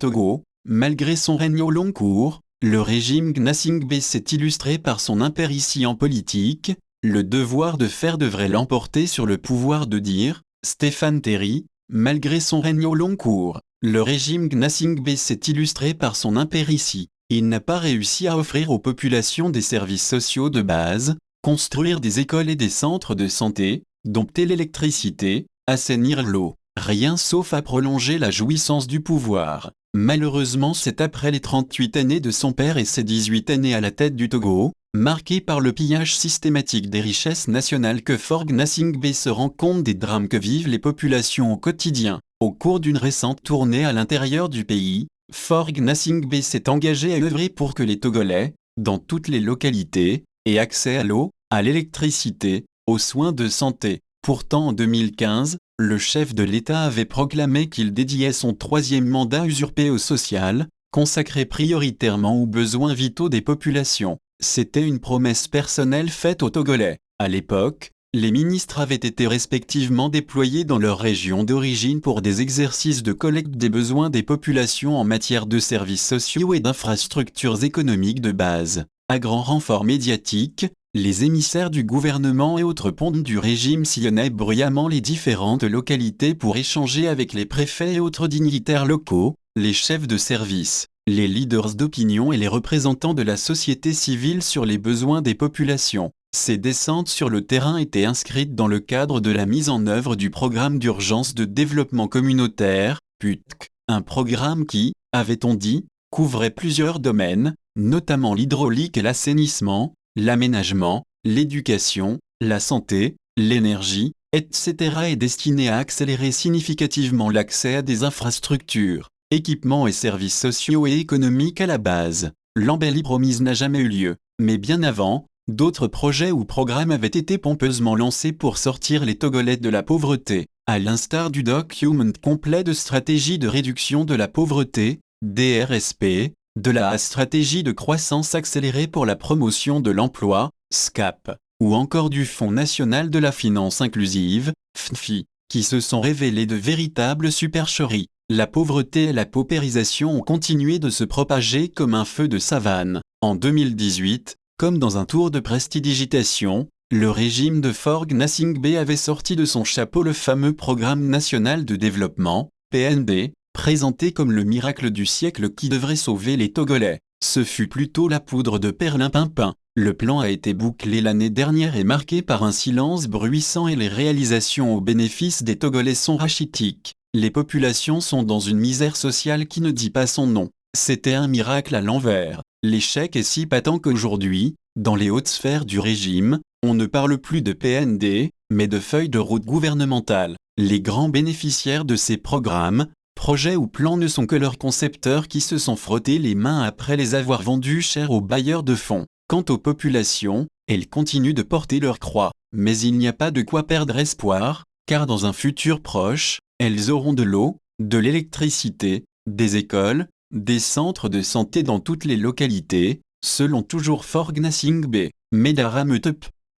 Togo, malgré son règne au long cours, le régime Gnassingbé s'est illustré par son impéritie en politique. Le devoir de faire devrait l'emporter sur le pouvoir de dire. Stéphane Terry, malgré son règne au long cours, le régime Gnassingbé s'est illustré par son impéritie. Il n'a pas réussi à offrir aux populations des services sociaux de base, construire des écoles et des centres de santé, dompter l'électricité, assainir l'eau, rien sauf à prolonger la jouissance du pouvoir. Malheureusement, c'est après les 38 années de son père et ses 18 années à la tête du Togo, marquées par le pillage systématique des richesses nationales, que Faure Gnassingbé se rend compte des drames que vivent les populations au quotidien. Au cours d'une récente tournée à l'intérieur du pays, Faure Gnassingbé s'est engagé à œuvrer pour que les Togolais, dans toutes les localités, aient accès à l'eau, à l'électricité, aux soins de santé. Pourtant en 2015, le chef de l'État avait proclamé qu'il dédiait son 3e mandat usurpé au social, consacré prioritairement aux besoins vitaux des populations. C'était une promesse personnelle faite aux Togolais. À l'époque, les ministres avaient été respectivement déployés dans leur région d'origine pour des exercices de collecte des besoins des populations en matière de services sociaux et d'infrastructures économiques de base. À grand renfort médiatique, les émissaires du gouvernement et autres pontes du régime sillonnaient bruyamment les différentes localités pour échanger avec les préfets et autres dignitaires locaux, les chefs de service, les leaders d'opinion et les représentants de la société civile sur les besoins des populations. Ces descentes sur le terrain étaient inscrites dans le cadre de la mise en œuvre du programme d'urgence de développement communautaire, PUTC, un programme qui, avait-on dit, couvrait plusieurs domaines, notamment l'hydraulique et l'assainissement, l'aménagement, l'éducation, la santé, l'énergie, etc. est destiné à accélérer significativement l'accès à des infrastructures, équipements et services sociaux et économiques à la base. L'embellie promise n'a jamais eu lieu, mais bien avant, d'autres projets ou programmes avaient été pompeusement lancés pour sortir les Togolais de la pauvreté, à l'instar du document complet de stratégie de réduction de la pauvreté, DRSP, de la stratégie de croissance accélérée pour la promotion de l'emploi, SCAP, ou encore du Fonds national de la finance inclusive, FNFI, qui se sont révélés de véritables supercheries. La pauvreté et la paupérisation ont continué de se propager comme un feu de savane. En 2018, comme dans un tour de prestidigitation, le régime de Faure Gnassingbé avait sorti de son chapeau le fameux Programme national de développement, PND, présenté comme le miracle du siècle qui devrait sauver les Togolais. Ce fut plutôt la poudre de perlimpinpin. Le plan a été bouclé l'année dernière et marqué par un silence bruissant et les réalisations au bénéfice des Togolais sont rachitiques. Les populations sont dans une misère sociale qui ne dit pas son nom. C'était un miracle à l'envers. L'échec est si patent qu'aujourd'hui, dans les hautes sphères du régime, on ne parle plus de PND, mais de feuilles de route gouvernementales. Les grands bénéficiaires de ces programmes, projets ou plans ne sont que leurs concepteurs qui se sont frottés les mains après les avoir vendus cher aux bailleurs de fonds. Quant aux populations, elles continuent de porter leur croix, mais il n'y a pas de quoi perdre espoir, car dans un futur proche, elles auront de l'eau, de l'électricité, des écoles, des centres de santé dans toutes les localités, selon toujours Faure Gnassingbé, Médara Metep.